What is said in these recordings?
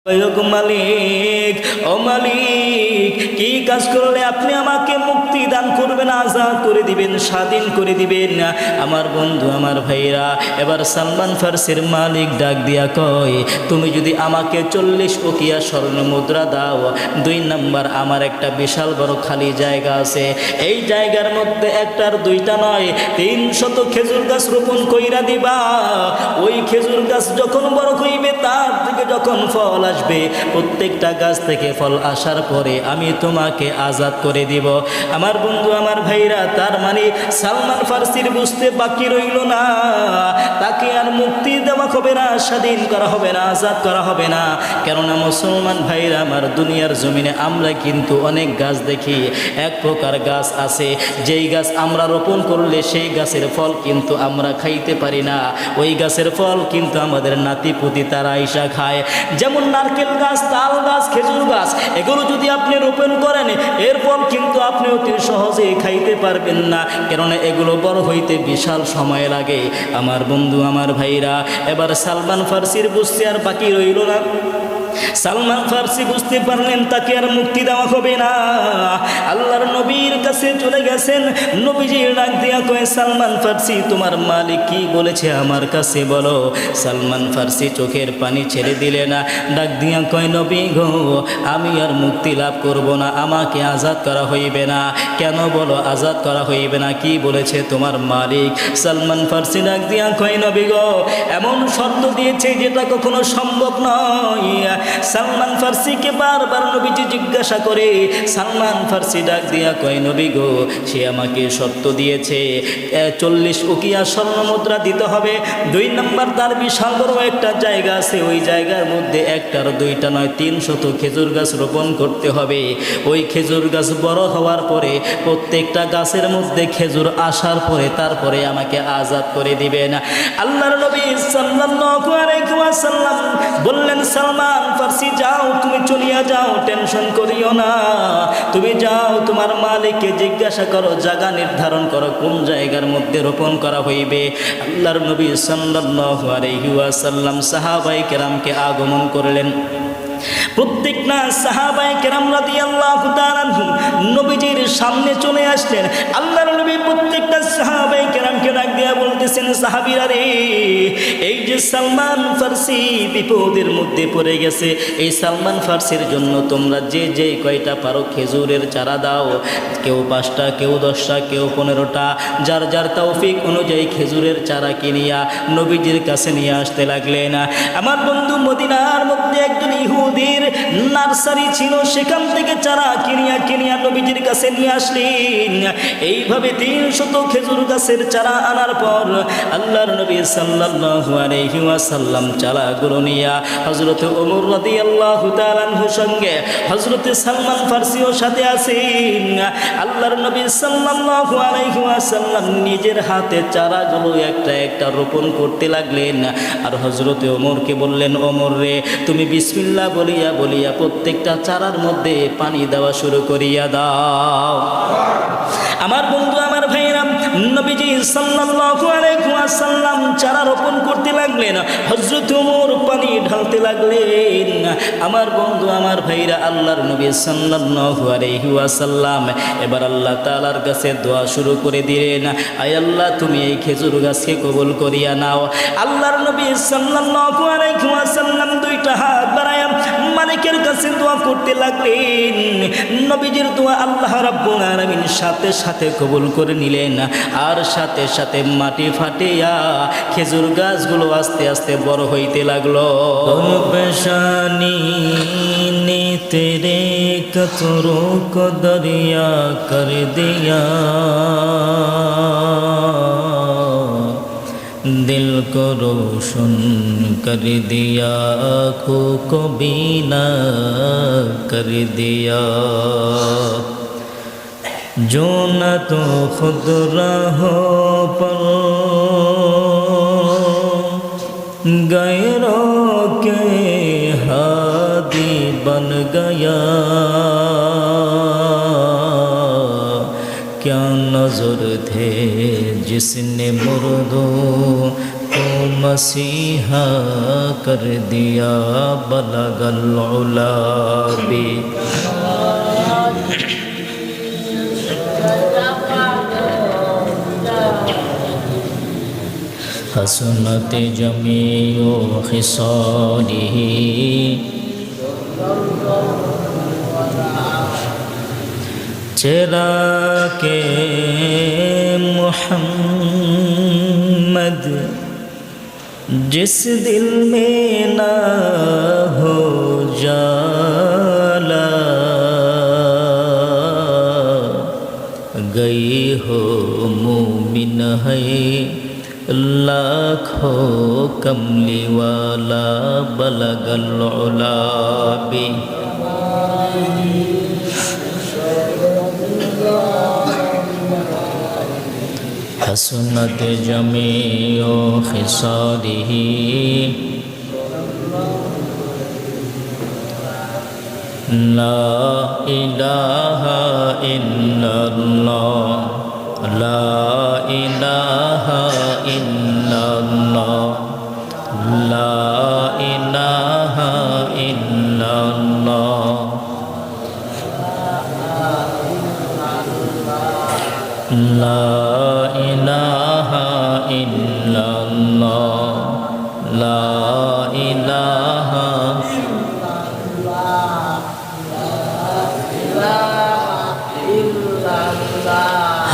মালিক, ও মালিক, কি কাজ করলে আপনি আমাকে মুক্তি দান করবেন, আজাদ করে দিবেন, স্বাধীন করে দিবেন? আমার বন্ধু, আমার ভাইরা, এবার সালমান ফার্সির মালিক ডাক দিয়া কয়, তুমি যদি আমাকে 40 উকিয়া স্বর্ণ মুদ্রা দাও, 2 নাম্বার আমার একটা বিশাল বড় খালি জায়গা আছে, এই জায়গার মধ্যে একটার দুইটা নয় 300 খেজুর গাছ রোপণ কইরা দিবা। ওই খেজুর গাছ যখন বড় হইবে, তার থেকে যখন ফল আসবে, প্রত্যেকটা গাছ থেকে ফল আসার পরে আমি তোমাকে আজাদ করে দিব। আমার বন্ধু, আমার ভাইরা, তার মানে সালমান ফার্সির বুঝতে বাকি রইল না, তাকে আর মুক্তি দেওয়া হবে না, স্বাধীন করা হবে না, আজাদ করা হবে না। কেননা মুসলমান ভাইরা আমার, দুনিয়ার জমিনে আমরা কিন্তু অনেক গাছ দেখি। এক প্রকার গাছ আছে, যেই গাছ আমরা রোপণ করলে সেই গাছের ফল কিন্তু আমরা খাইতে পারি না, ওই গাছের ফল কিন্তু আমাদের নাতিপুতি তারা আইসা খায়। যেমন নারকেল গাছ, তাল গাছ, খেজুর গাছ, এগুলো যদি আপনি রোপণ করেন, এর ফল কিন্তু আপনি অতি সহজে খাইতে পারবেন না, কেননা এগুলো বড় হইতে বিশাল সময় লাগে। আমার বন্ধু, আমার ভাইরা, এবার সালমান ফার্সির বুঝতে আর বাকি রইল না। সালমান ফার্সি বুঝতে পারলেন তাকে আর মুক্তি দেওয়া হবে না। আল্লাহর নবীর কাছে চলে গেছেন। নবীজি ডাক দিয়া কয়, সালমান ফার্সি, তোমার মালিক কি বলেছে আমার কাছে বলো। সালমান ফার্সি চোখের পানি ছেড়ে দিলে না, ডাক দিয়া কয়, নবী গো, আমি আর মুক্তি লাভ করব না, আমাকে আজাদ করা হইবে না। কেন বলো, আজাদ করা হইবে না, কি বলেছে তোমার মালিক? সালমান ফার্সি ডাক দিয়া কয়, নবী গো, এমন শর্ত দিয়েছে যেটা কখনো সম্ভব নয়। সালমান ফার্সিকে বারবার নবীজি জিজ্ঞাসা করে। সালমান ফার্সি ডাক দিয়া কয়, নবী গো, সে আমাকে শর্ত দিয়েছে 40 উকিয়া স্বর্ণ মুদ্রা দিতে হবে। 2 নাম্বার তার বিশাল বড় একটা জায়গা আছে, ওই জায়গার মধ্যে একটার দুইটা নয় 300 খেজুর গাছ রোপণ করতে হবে। ওই খেজুর গাছ বড় হওয়ার পরে, প্রত্যেকটা গাছের মধ্যে খেজুর আসার পরে, তারপরে আমাকে আজাদ করে দিবেন। আল্লাহর নবী সাল্লাল্লাহু আলাইহি ওয়াসাল্লাম বললেন, সালমান ফার্সি, যাও, তুমি চলিয়া যাও, টেনশন করিও না, তুমি যাও, তোমার মালিককে জিজ্ঞাসা করো, জায়গা নির্ধারণ করো কোন জায়গার মধ্যে রোপণ করা হইবে। আল্লাহর নবী সাল্লাল্লাহু আলাইহি ওয়াসাল্লাম সাহাবায়ে কেরামকে আগমন করলেন। প্রত্যেকটা সাহাবায়ে কেরাম রাদিয়াল্লাহু তাআলা আনহুম নবীজির সামনে চলে আসলেন। আল্লাহর নবী প্রত্যেকটা সাহাবায়ে কেরামকে ডাক দিয়া বলতেছেন, সাহাবীরা রে, এই যে সালমান ফার্সি বিপদের মধ্যে পড়ে গেছে, এই সালমান ফার্সির জন্য তোমরা যে যে কয়টা পারো খেজুরের চারা দাও, কেউ 5টা, কেউ 10টা, কেউ 15টা, যার যার তৌফিক অনুযায়ী খেজুরের চারা কিনিয়া নবীজির কাছে নিয়ে আসতে লাগলেন। আমার বন্ধু, মদিনার মধ্যে একজন ইহুদির নার্সারি ছিল, সেখান থেকে চারা কিনিয়া নবীজির কাছে নিয়ে আসলেন। এইভাবে 300 খেজুর গাছের চারা আনার পর আল্লাহর নবী সাল্লাল্লাহু আলাইহি ওয়াসাল্লাম চারাগুলো নিয়ে হযরত ওমর রাদিয়াল্লাহু তাআলা আনহুর সঙ্গে হযরত সালমান ফার্সিও সাথে আছেন। আল্লাহর নবী সাল্লাল্লাহু আলাইহি ওয়াসাল্লাম নিজের হাতে চারাগুলো একটা একটা রোপণ করতে লাগলেন। আর হযরত ওমরকে বললেন, ওমর রে, তুমি বিসমিল্লাহ বলিয়া বলিয়া প্রত্যেকটা চারার মধ্যে পানি দেওয়া শুরু করিয়া দাও। আমার বন্ধু, আমার ভাইরা, নবীজি সাল্লাল্লাহু আলাইহি ওয়াসাল্লাম চারা রোপণ করতে লাগলেন, হযরত ওমর পানি ঢালতে লাগলেন। আমার বন্ধু, আমার ভাইরা, আল্লাহর নবী সাল্লাল্লাহু আলাইহি ওয়াসাল্লাম এবার আল্লাহ তাআলার কাছে দোয়া শুরু করে দিলেন, আয় আল্লাহ, তুমি এই খেজুর গাছকে কবুল করিয়া নাও। আল্লাহর নবী সাল্লাল্লাহু আলাইহি ওয়াসাল্লাম 2টা হাত বাড়ায়া মালিকের কাছে দোয়া করতে লাগলেন। নবীজির দোয়া আল্লাহ রাব্বুল আলামিন সাথে সাথে কবুল করে নিলেন। আর সাথে সাথে মাটি ফাটিয়া খেজুর গাছগুলো আস্তে আস্তে বড় হইতে লাগলো। পেশানি নে তেরে কতরো কো দরিয়া কর দিয়া, दिल को रोशन कर दिया, आँखों को बीना कर दिया, जो न तो खुद राहों पर गैरों के हादी बन गया, क्या नजर थे जिसने मुर्दों को मसीहा कर दिया बलगल उला भी। हसनत जमीओ खिसालिही चेहरा के मोहम्मद जिस दिल में ना हो जाला गई हो मोमिन है लाखों कमली वाला बलगल उला भी। हसनत जमीओ खिसालिही ला इलाहा इल्लल्लाह ला इलाहा इल्लल्लाह ला इलाहा इल्लल्लाह ला इलाहा इल्लल्लाह ला इलाहा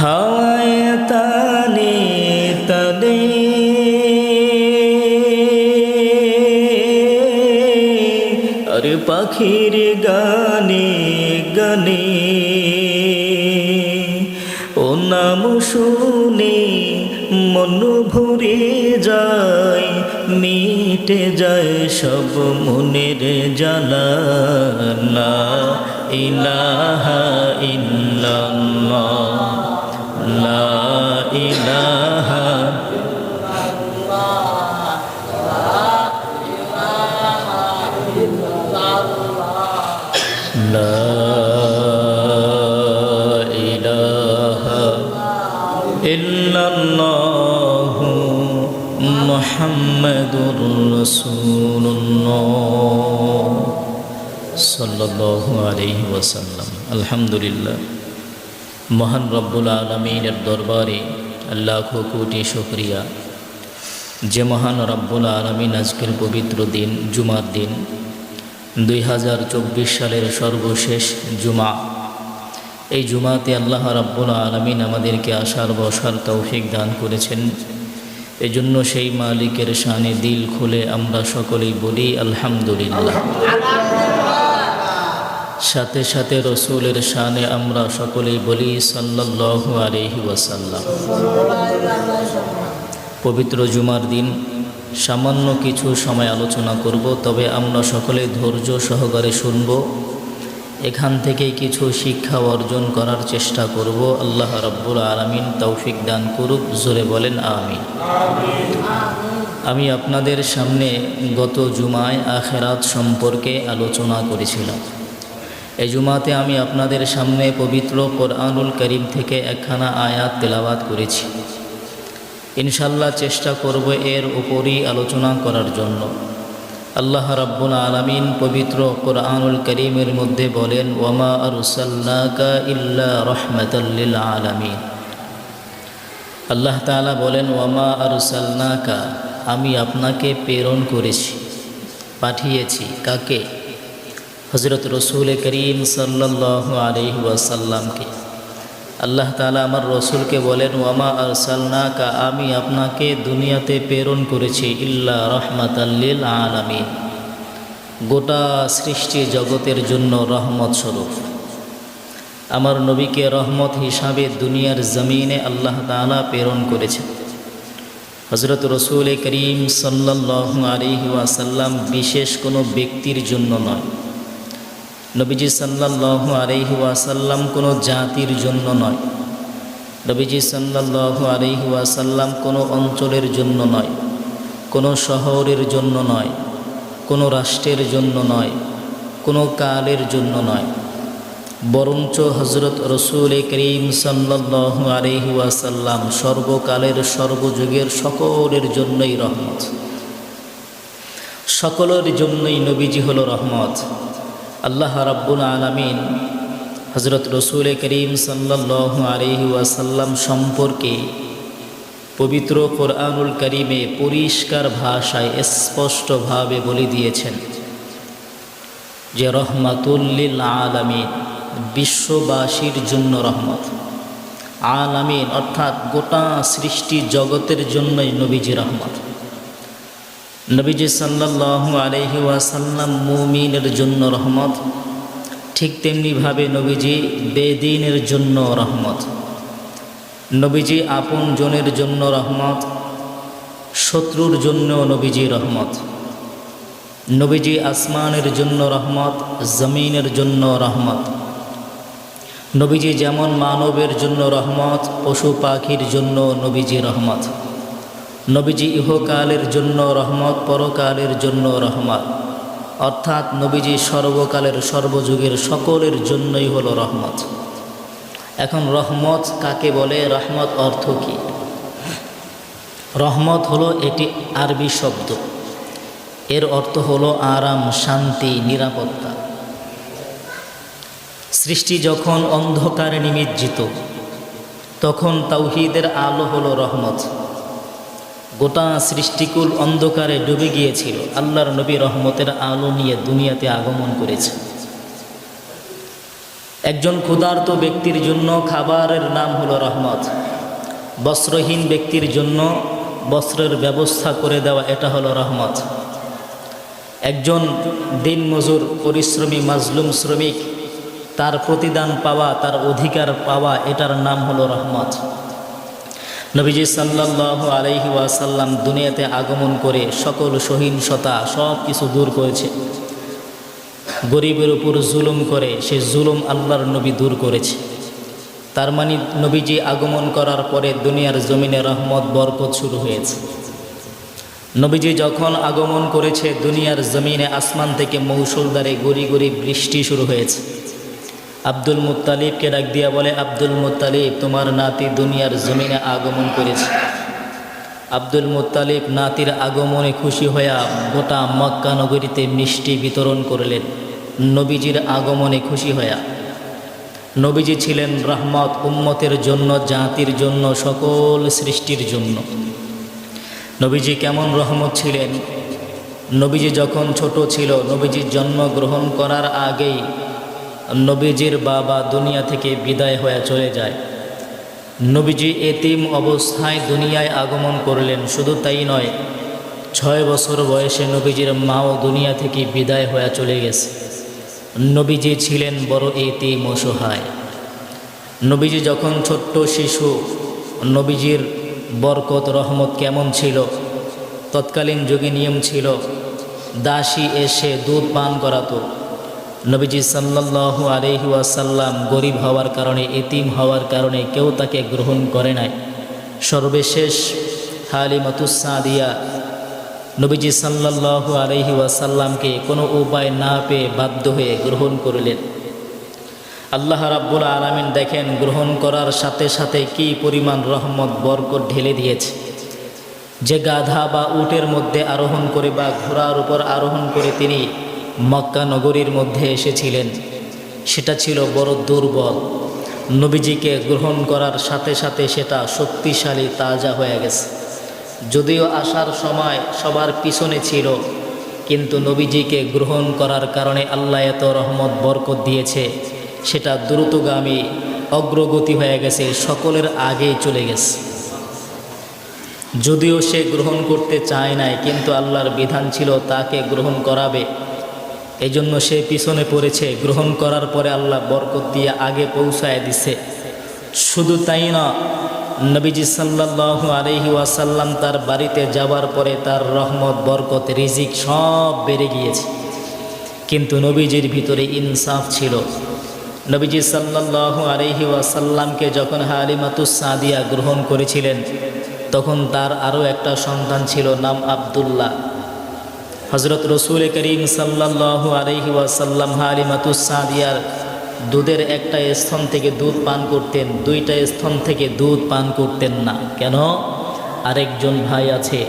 হাওয়ায় তানে তানে আর পাখির গানে গানে ও নাম শুনে মন ভরে যায় মিটে যায় সব মনের জ্বালা লা ইলাহা ইল্লাল্লাহ লা ইলাহা লা ইলাহা ইল্লাল্লাহ মুহাম্মাদুর রাসূলুল্লাহ সাল্লাল্লাহু আলাইহি ওয়াসাল্লাম। আলহামদুলিল্লাহ, মহান রব্বুল আলামিনের দরবারে লাখো কোটি শুকরিয়া যে মহান রব্বুল আলামিন আজকের পবিত্র দিন জুমার দিন 2024 সালের সর্বশেষ জুমা, এই জুমাতে আল্লাহ রব্বুল আলামিন আমাদেরকে আসার বসার তৌফিক দান করেছেন। এজন্য সেই মালিকের শানে দিল খুলে আমরা সকলেই বলি আলহামদুলিল্লাহ। সাথে সাথে রসুলের শানে আমরা সকলেই বলি সাল্লাল্লাহু আলাইহি ওয়াসাল্লাম। পবিত্র জুমার দিন সামান্য কিছু সময় আলোচনা করব, তবে আমরা সকলে ধৈর্য সহকারে শুনব, এখান থেকে কিছু শিক্ষা অর্জন করার চেষ্টা করব। আল্লাহ রাব্বুল আলামিন তৌফিক দান করুক, জোরে বলেন আমিন। আমি আপনাদের সামনে গত জুমায় আখিরাত সম্পর্কে আলোচনা করেছিলাম। এই জুমাতে আমি আপনাদের সামনে পবিত্র কোরআনুল কারীম থেকে একখানা আয়াত তেলাওয়াত করেছি। ইনশাল্লাহ চেষ্টা করব এর উপরই আলোচনা করার জন্য। আল্লাহ রাব্বুল আলামিন পবিত্র কোরআনুল কারীমের মধ্যে বলেন, ওয়ামা আরসালনাকা ইল্লা রাহমাতাল লিল আলামিন। আল্লাহ তাআলা বলেন, ওয়ামা আরসালনাকা, আমি আপনাকে প্রেরণ করেছি, পাঠিয়েছি। কাকে? হযরত রাসূল করিম সাল্লাল্লাহু আলাইহি ওয়াসাল্লামকে। আল্লাহ তাআলা আমার রসুলকে বলেন, ওয়ামা আরসালনাকা, আমি আপনাকে দুনিয়াতে প্রেরণ করেছি ইল্লা রাহমাতাল লিল আলামিন, গোটা সৃষ্টি জগতের জন্য রহমত স্বরূপ। আমার নবীকে রহমত হিসাবে দুনিয়ার জমিনে আল্লাহ তাআলা প্রেরণ করেছেন। হযরত রাসূল করিম সাল্লাল্লাহু আলাইহি ওয়াসাল্লাম বিশেষ কোনো ব্যক্তির জন্য নয়, নবীজি সাল্লাল্লাহু আলাইহি ওয়াসাল্লাম কোনো জাতির জন্য নয়, নবীজি সাল্লাল্লাহু আলাইহি ওয়াসাল্লাম কোনো অঞ্চলের জন্য নয়, কোনো শহরের জন্য নয়, কোনো রাষ্ট্রের জন্য নয়, কোনো কালের জন্য নয়। বরঞ্চ হযরত রসূল করিম সাল্লাল্লাহু আলাইহি ওয়াসাল্লাম সর্বকালের সর্বযুগের সকলের জন্যই রহমত। সকলের জন্যই নবীজি হলো রহমত। আল্লাহ রাব্বুল আলামিন হযরত রসূল করিম সাল্লাল্লাহু আলাইহি ওয়াসাল্লাম সম্পর্কে পবিত্র কোরআনুল কারীমে পরিষ্কার ভাষায় স্পষ্টভাবে বলে দিয়েছেন যে রহমাতুল লিল আলামিন, বিশ্ববাসীর জন্য রহমত। আলামিন অর্থাৎ গোটা সৃষ্টি জগতের জন্যই নবীজি রহমত। নবীজি সাল্লাল্লাহু আলাইহি ওয়াসাল্লাম মুমিনের জন্য রহমত, ঠিক তেমনিভাবে নবীজি বেদিনের জন্য রহমত। নবীজি আপন জনের জন্য রহমত, শত্রুর জন্য নবীজি রহমত। নবীজি আসমানের জন্য রহমত, জমিনের জন্য রহমত। নবীজি যেমন মানবের জন্য রহমত, পশু পাখির জন্য নবীজি রহমত। নবীজি ইহকালের জন্য রহমত, পরকালের জন্য রহমত। অর্থাৎ নবীজি সর্বকালের সর্বযুগের সকলের জন্যই হলো রহমত। এখন রহমত কাকে বলে? রহমত অর্থ কি? রহমত হলো এটি আরবি শব্দ। এর অর্থ হলো আরাম, শান্তি, নিরাপত্তা। সৃষ্টি যখন অন্ধকারে নিমজ্জিত, তখন তাওহীদের আলো হলো রহমত। গোটা সৃষ্টিকুল অন্ধকারে ডুবে গিয়েছিল, আল্লাহর নবী রহমতের আলো নিয়ে দুনিয়াতে আগমন করেছে। একজন ক্ষুধার্ত ব্যক্তির জন্য খাবারের নাম হলো রহমত। বস্ত্রহীন ব্যক্তির জন্য বস্ত্রের ব্যবস্থা করে দেওয়া, এটা হলো রহমত। একজন দিনমজুর, পরিশ্রমী, মাজলুম শ্রমিক, তার প্রতিদান পাওয়া, তার অধিকার পাওয়া, এটার নাম হলো রহমত। নবীজি সাল্লাল্লাহু আলাইহি ওয়াসাল্লাম দুনিয়াতে আগমন করে সকল সহিংসতা সব কিছু দূর করেছে। গরিবের উপর জুলুম করে সে জুলুম আল্লাহর নবী দূর করেছে। তার মানে নবীজি আগমন করার পরে দুনিয়ার জমিনে রহমত, বরকত শুরু হয়েছে। নবীজি যখন আগমন করেছে, দুনিয়ার জমিনে আসমান থেকে মৌসুলধারে গড়ি গড়ি বৃষ্টি শুরু হয়েছে। আব্দুল মুত্তালিবকে ডাক দিয়া বলে, আব্দুল মুত্তালিব, তোমার নাতি দুনিয়ার জমিনে আগমন করেছে। আব্দুল মুত্তালিব নাতির আগমনে খুশি হইয়া গোটা মক্কা নগরীতে মিষ্টি বিতরণ করলেন নবীজির আগমনে খুশি হইয়া। নবীজি ছিলেন রহমত উম্মতের জন্য, জাতির জন্য, সকল সৃষ্টির জন্য। নবীজি কেমন রহমত ছিলেন? নবীজি যখন ছোট ছিল, নবীজির জন্মগ্রহণ করার আগেই নবীজির বাবা দুনিয়া থেকে বিদায় হয়ে চলে যায়। নবীজি এতিম অবস্থায় দুনিয়ায় আগমন করলেন। শুধু তাই নয়, 6 বছর বয়সে নবীজির মাও দুনিয়া থেকে বিদায় হয়ে চলে গেছে। নবীজি ছিলেন বড় এতিম, অসহায়। নবীজি যখন ছোট্ট শিশু, নবীজির বরকত রহমত কেমন ছিল? তৎকালীন যুগে নিয়ম ছিল, দাসী এসে দুধ পান করাতো। নবীজি সাল্লাল্লাহু আলাইহি ওয়াসাল্লাম গরিব হওয়ার কারণে, এতিম হওয়ার কারণে কেউ তাকে গ্রহণ করে নাই। সর্বশেষ হালিমাতুস সাদিয়া নবীজি সাল্লাল্লাহু আলাইহি ওয়াসাল্লামকে কোনো উপায় না পেয়ে বাধ্য হয়ে গ্রহণ করলেন। আল্লাহ রাব্বুল আলামিন দেখেন গ্রহণ করার সাথে সাথে কি পরিমাণ রহমত, বরকত ঢেলে দিয়েছে। যে গাধা বা উটের মধ্যে আরোহণ করে বা ঘোড়ার উপর আরোহণ করে তিনি মক্কা নগরীর মধ্যে এসেছিলেন, সেটা ছিল বড় দুর্বল। নবীজিকে গ্রহণ করার সাথে সাথে সেটা শক্তিশালী, তাজা হয়ে গেছে। যদিও আসার সময় সবার পিছনে ছিল, কিন্তু নবীজিকে গ্রহণ করার কারণে আল্লাহ এত রহমত, বরকত দিয়েছে, সেটা দ্রুতগামী, অগ্রগতি হয়ে গেছে, সকলের আগেই চলে গেছে। যদিও সে গ্রহণ করতে চায় নাই, কিন্তু আল্লাহর বিধান ছিল তাকে গ্রহণ করাবে। এজন্য সে পিছনে পড়েছে। গ্রহণ করার পরে আল্লাহ বরকত দিয়ে আগে পৌঁছায় দিছে। শুধু তাই না, নবীজি সাল্লাল্লাহু আলাইহি ওয়াসাল্লাম তার বাড়িতে যাওয়ার পরে তার রহমত, বরকত, রিজিক সব বেড়ে গিয়েছে। কিন্তু নবীজির ভিতরে ইনসাফ ছিল। নবীজি সাল্লাল্লাহু আলাইহি ওয়াসাল্লামকে যখন হালিমাতুস সাদিয়া গ্রহণ করেছিলেন, তখন তার আরও একটা সন্তান ছিল, নাম আব্দুল্লাহ। হযরত রসূল করিম সাল্লাল্লাহু আলাইহি ওয়াসাল্লাম হালিমাতুস সাদিয়ার দুধের একটা স্তন থেকে দুধ পান করতেন, দুইটা স্তন থেকে দুধ পান করতেন না। কেন? আরেকজন ভাই আছে,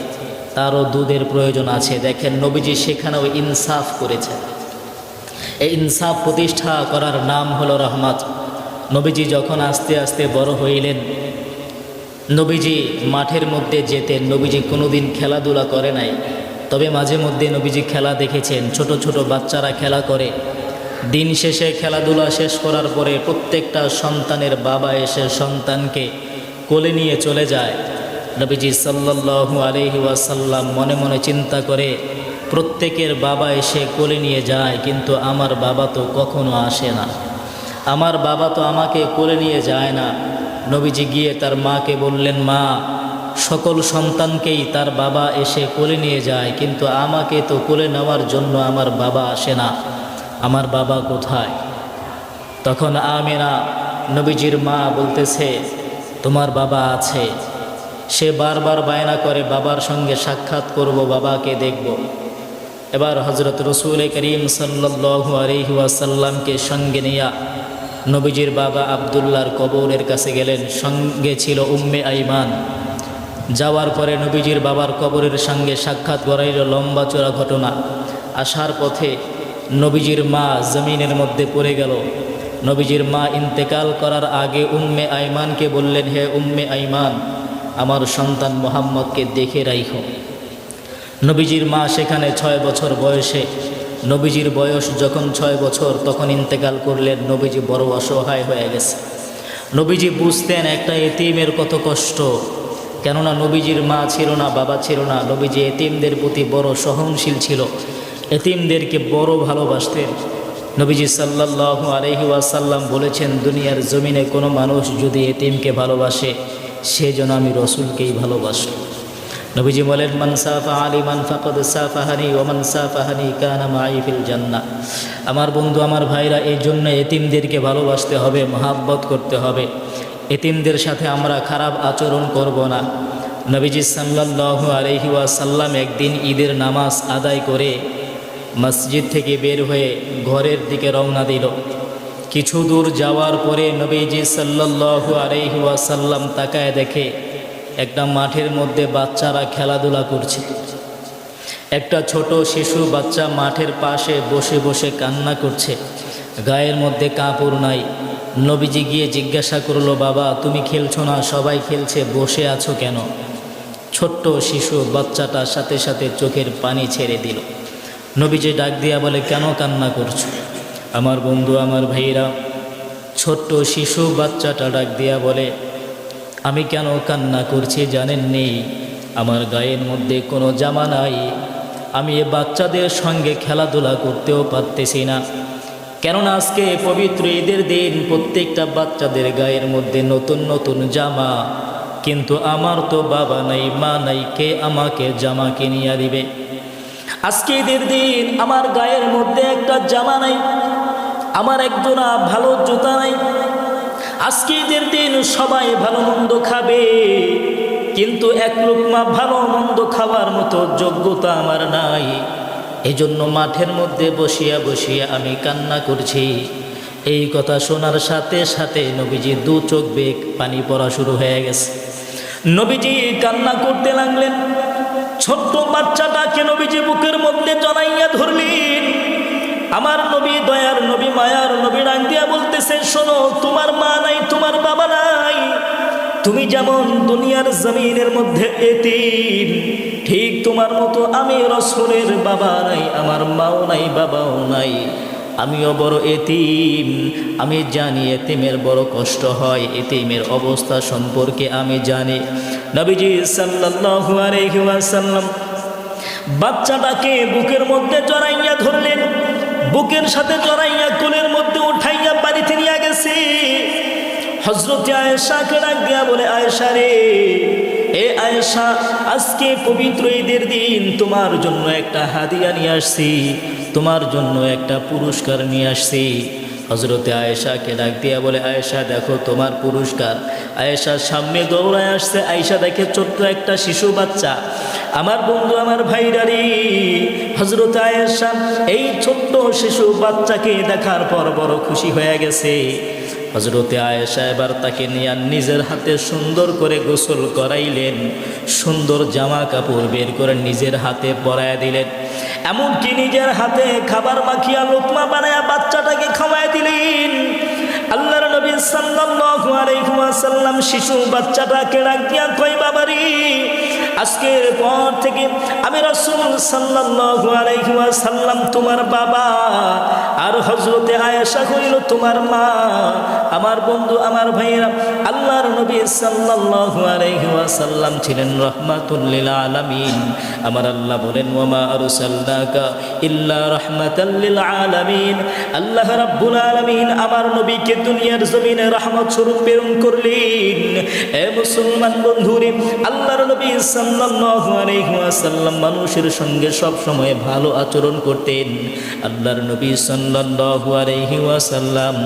তারও দুধের প্রয়োজন আছে। দেখেন নবীজি সেখানেও ইনসাফ করেছেন। এই ইনসাফ প্রতিষ্ঠা করার নাম হলো রহমত। নবীজি যখন আস্তে আস্তে বড় হইলেন, নবীজি মাঠের মধ্যে যেতেন। নবীজি কোনোদিন খেলাধুলা করে নাই, তবে মাঝে মধ্যে নবীজি খেলা দেখেছেন। ছোট ছোট বাচ্চারা খেলা করে। দিন শেষে খেলাধুলা শেষ করার পরে প্রত্যেকটা সন্তানের বাবা এসে সন্তানকে কোলে নিয়ে চলে যায়। নবীজি সাল্লাল্লাহু আলাইহি ওয়াসাল্লাম মনে মনে চিন্তা করে, প্রত্যেকের বাবা এসে কোলে নিয়ে যায়, কিন্তু আমার বাবা তো কখনো আসে না, আমার বাবা তো আমাকে কোলে নিয়ে যায় না। নবীজি গিয়ে তার মাকে বললেন, মা, সকল সন্তানকেই তার বাবা এসে কোলে নিয়ে যায়, কিন্তু আমাকে তো কোলে নেওয়ার জন্য আমার বাবা আসে না, আমার বাবা কোথায়? তখন আমিনা নবীজির মা বলতেছে, তোমার বাবা আছে। সে বারবার বায়না করে, বাবার সঙ্গে সাক্ষাৎ করব, বাবাকে দেখব। এবার হযরত রাসূল করিম সাল্লাল্লাহু আলাইহি ওয়াসাল্লামকে সঙ্গে নিয়ে নবীজির বাবা আব্দুল্লাহর কবরের কাছে গেলেন। সঙ্গে ছিল উম্মে আইমান। যাওয়ার পরে নবীজির বাবার কবরের সঙ্গে সাক্ষাৎ করাইল। লম্বা চড়া ঘটনা। আসার পথে নবীজির মা জমিনের মধ্যে পড়ে গেল। নবীজির মা ইন্তেকাল করার আগে উম্মে আইমানকে বললেন, হে উম্মে আইমান, আমার সন্তান মুহাম্মদকে দেখে রাখো। নবীজির মা সেখানে 6 বছর বয়সে, নবীজির বয়স যখন 6 বছর তখন ইন্তেকাল করলেন। নবীজি বড় অসহায় হয়ে গেছে। নবীজি বুঝতেন একটা এতিমের কত কষ্ট, কেননা নবীজির মা ছিল না, বাবা ছিল না। নবীজি এতিমদের প্রতি বড় সহনশীল ছিল, এতিমদেরকে বড় ভালোবাসতেন। নবীজি সাল্লাল্লাহু আলাইহি ওয়াসাল্লাম বলেছেন, দুনিয়ার জমিনে কোনো মানুষ যদি এতিমকে ভালোবাসে, সে যেন আমি রসুলকেই ভালোবাসি। নবীজি বলেন, মান সাফা আলিমান ফাকাদ সাফাহানি ওয়া মান সাফাহানি কানা মাই ফিল জান্নাহ। আমার বন্ধু, আমার ভাইরা, এই জন্য এতিমদেরকে ভালোবাসতে হবে, মহাব্বত করতে হবে। এতিমদের সাথে আমরা খারাপ আচরণ করব না। নবীজি সাল্লাল্লাহু আলাইহি ওয়াসাল্লাম একদিন ঈদের নামাজ আদায় করে মসজিদ থেকে বের হয়ে ঘরের দিকে রওনা দিল। কিছু দূর যাওয়ার পরে নবীজি সাল্লাল্লাহু আলাইহি ওয়াসাল্লাম তাকায় দেখে একটা মাঠের মধ্যে বাচ্চারা খেলাধুলা করছে। একটা ছোট শিশু বাচ্চা মাঠের পাশে বসে বসে কান্না করছে, গায়ের মধ্যে কাপড় নাই। নবীজি গিয়ে জিজ্ঞাসা করলো, বাবা, তুমি খেলছো না? সবাই খেলছে, বসে আছো কেন? ছোট্ট শিশু বাচ্চাটা সাথে সাথে চোখের পানি ছেড়ে দিল। নবীজি ডাক দিয়া বলে, কেন কান্না করছো? আমার বন্ধু, আমার ভাইরা, ছোট্ট শিশু বাচ্চাটা ডাক দিয়া বলে, আমি কেন কান্না করছি জানেন? নেই, আমার গায়ের মধ্যে কোনো জামা নাই, আমি এ বাচ্চাদের সঙ্গে খেলাধুলা করতেও পারতেছি না। কেননা আজকে পবিত্র ঈদের দিন, প্রত্যেকটা বাচ্চাদের গায়ের মধ্যে নতুন নতুন জামা, কিন্তু আমার তো বাবা নাই, মা নাই, কে আমাকে জামা কিনিয়া দিবে? আজকে ঈদের দিন আমার গায়ের মধ্যে একটা জামা নাই, আমার একজোড়া ভালো জুতা নাই। আজকে ঈদের দিন সবাই ভালো মন্দ খাবে, কিন্তু এক লোকমা ভালো মন্দ খাওয়ার মতো যোগ্যতা আমার নাই। এজন্য মাঠের মধ্যে বসিয়া বসিয়া আমি কান্না করছি। এই কথা শোনার সাথে সাথে নবীজি 2 চোখ বেয়ে পানি পড়া শুরু হয়ে গেছে। নবীজি কান্না করতে লাগলেন। ছোট্ট বাচ্চাটাকে নবীজি বুকের মধ্যে জড়াইয়া ধরলেন। আমার নবী, দয়ার নবী, মায়ার নবী ডাক দিয়া বলতেছে, শোনো, তোমার মা নাই, তোমার বাবা নাই। তুমি যেমন দুনিয়ার জমিনের মধ্যে এতিম, ঠিক তোমার মতো আমি রাসূলের বাবা নাই, আমার মাও নাই, বাবাও নাই, আমিও বড় এতিম। আমি জানি এতিমের বড় কষ্ট হয়, এতিমের অবস্থা সম্পর্কে আমি জানি। নবীজি সাল্লাল্লাহু আলাইহি ওয়াসাল্লাম বাচ্চাটাকে বুকের মধ্যে জড়াইয়া ধরলেন, বুকের সাথে জড়াইয়া কোলের মধ্যে উঠাইয়া বাড়িতে নিয়ে গেছে। হযরত আয়েশাকে ডাক দিয়া বলে, আয়েশা রে, এ আয়েশা, আজকে পবিত্র ঈদের দিন তোমার জন্য একটা হাদিয়া নিয়ে আসছি, তোমার জন্য একটা পুরস্কার নিয়ে আসছি। হযরতে আয়েশাকে ডাক দিয়া বলে, আয়েশা দেখো তোমার পুরস্কার। আয়েশার সামনে দৌড়ায় আসছে। আয়েশা দেখে ছোট্ট একটা শিশু বাচ্চা। আমার বন্ধু আমার ভাইরারি, হযরতে আয়েশা এই ছোট্ট শিশু বাচ্চাকে দেখার পর বড় খুশি হয়ে গেছে। হযরতে আয়েশা এবার তাকে নিয়ে নিজের হাতে সুন্দর করে গোসল করাইলেন, সুন্দর জামা কাপড় বের করে নিজের হাতে পরায় দিলেন, এমনকি নিজের হাতে খাবার মাখিয়া লোকমা বানায়া বাচ্চাটাকে খাওয়ায় দিলেন। আল্লাহর নবী সাল্লাল্লাহু আলাইহি ওয়াসাল্লাম শিশু বাচ্চাটাকে ডাক দিয়া কই, বাবারি আজকের পর থেকে আমি রাসূল সাল্লাল্লাহু আলাইহি ওয়াসাল্লাম তোমার বাবা, আর হযরতে আয়েশা হইল তোমার মা। আমার বন্ধু আমার ভাইরা, আল্লাহর নবী সাল্লাল্লাহু আলাইহি ওয়াসাল্লাম ছিলেন রাহমাতুল লিল আলামিন। আমার আল্লাহ বলেন, ওয়ামা আরসালনাকা ইল্লা রাহমাতাল লিল আলামিন। আল্লাহ রাব্বুল আলামিন আমার নবীকে দুনিয়ার জমিনে রহমত স্বরূপ প্রেরণ করলেন। এ মুসলমান বন্ধুরে, আল্লাহর নবী সাল্লাল্লাহু আলাইহি ওয়াসাল্লাম মানুষের সঙ্গে সব সময় ভালো আচরণ করতেন। আল্লাহর নবী সাল্লাল্লাহু আলাইহি ওয়াসাল্লাম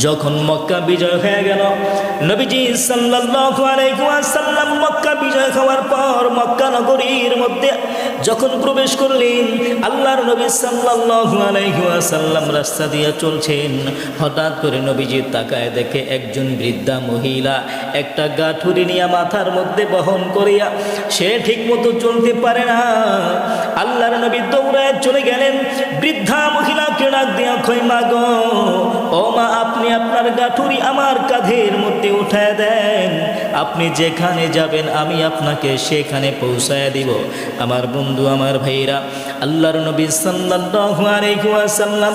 যখন মক্কা বিজয় হয়ে গেল, নবীজি সাল্লাল্লাহু আলাইহি ওয়াসাল্লাম মক্কা বিজয় হওয়ার পর মক্কা নগরীর মধ্যে যখন প্রবেশ করলেন, আল্লাহর নবী সাল্লাল্লাহু আলাইহি ওয়াসাল্লাম রাস্তা দিয়ে চলছেন। হঠাৎ করে নবীজি তাকায় দেখে একজন বৃদ্ধা মহিলা একটা গাঠুরি নিয়ে মাথার মধ্যে বহন করিয়া সে ঠিকমতো চলতে পারে না। আল্লাহর নবী দৌড়ায় চলে গেলেন, বৃদ্ধা মহিলাকে ডাক দিয়া কই, মা গো, ও মা, আপনি আপনার গাঠুরি আমার কাঁধের মধ্যে উঠায় দেন, আপনি যেখানে যাবেন আমি আপনাকে সেখানে পৌঁছায় দিব। আমার বন্ধু আমার ভাইরা, আল্লাহর নবী সাল্লাল্লাহু আলাইহি ওয়াসাল্লাম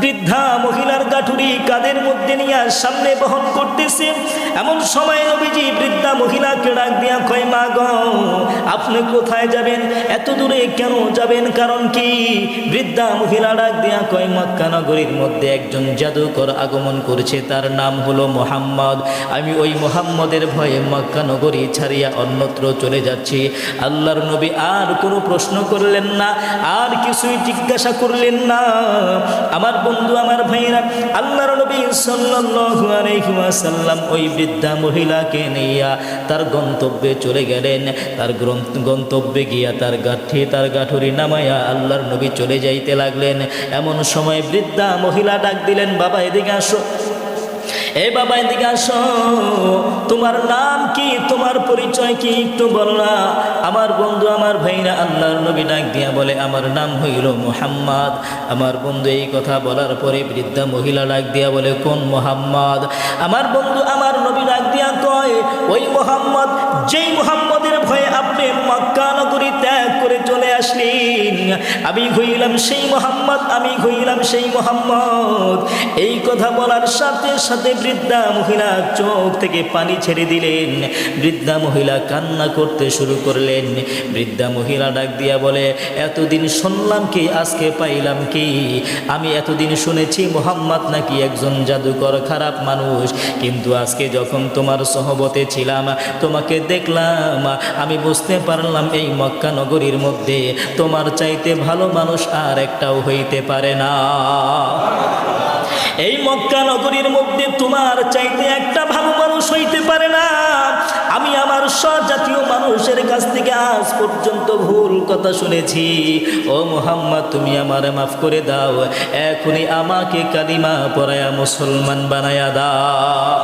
বৃদ্ধা মহিলার গাঠুরি কাঁধের মধ্যে নিয়ে সামনে বহন করতেছেন। এমন সময় নবীজি বৃদ্ধা মহিলাকে ডাক দিয়া কয়, মা গো, আপনি কোথায় যাবেন, এত দূরে কেন যাবেন, কারণ কি? বৃদ্ধা মহিলা ডাক দিয়া কয়, মক্কা নগরীর মধ্যে একজন জাদুকর আগমন করেছে, তার নাম হলো মুহাম্মদ। আমি ওই মুহাম্মদের ভয়ে মক্কা নগরী ছাড়িয়া অন্যত্র চলে যাচ্ছি। আল্লাহর নবী আর কোনো প্রশ্ন করলেন না, আর কিছুই জিজ্ঞাসা করলেন না। আমার বন্ধু আমার ভাইরা, আল্লাহর নবী সাল্লাল্লাহু আলাইহি ওয়াসাল্লাম ওই বৃদ্ধা মহিলাকে নিয়ে তার গন্তব্যে চলে গেলেন। তার গন্তব্যে গিয়া তার গাঠুরি নামাইয়া আল্লাহর নবী চলে যাইতে লাগলেন। এমন সময় বৃদ্ধা মহিলা ডাক দিলেন, বাবা এদিকে আসো, এ বাবা এদিকে আসো, তোমার নাম কি, তোমার পরিচয় কি, একটু বলো না। আমার বন্ধু আমার ভাইরা, আল্লাহর নবী ডাক দিয়া বলে, আমার নাম হইল মুহাম্মদ। আমার বন্ধু এই কথা বলার পরে বৃদ্ধা মহিলা ডাক দিয়া বলে, কোন মুহাম্মদ? আমার বন্ধু আমার নবী ডাক দিয়া কয়, ওই মুহাম্মদ, যেই মুহাম্মদের ভয়ে আপনি মক্কা নগরী ত্যাগ করে চলে আসলেন, আমি হইলাম সেই মুহাম্মদ, আমি হইলাম সেই মুহাম্মদ। এই কথা বলার সাথে সাথে বৃদ্ধা মহিলা চোখ থেকে পানি ছেড়ে দিলেন। বৃদ্ধা মহিলা কান্না করতে শুরু করলেন। বৃদ্ধা মহিলা ডাক দিয়া বলে, এতদিন শুনলাম কি, আজকে পাইলাম কি? আমি এতদিন শুনেছি মুহাম্মদ নাকি একজন জাদুকর খারাপ মানুষ, কিন্তু আজকে যখন তোমার সহবতে ছিলাম, তোমাকে দেখলাম, আমি বুঝতে পারলাম এই মক্কা নগরীর মধ্যে তোমার চাইতে ভালো মানুষ আর একটাও হইতে পারে না। এই মক্কা নগরীর মধ্যে তোমার চাইতে একটা ভালো মানুষ হইতে পারে না। আমি আমার স্বজাতীয় মানুষের কাছ থেকে আজ পর্যন্ত ভুল কথা শুনেছি। ও মুহাম্মদ, তুমি আমারে মাফ করে দাও, এখনই আমাকে কালিমা পড়ায়া মুসলমান বানায়া দাও।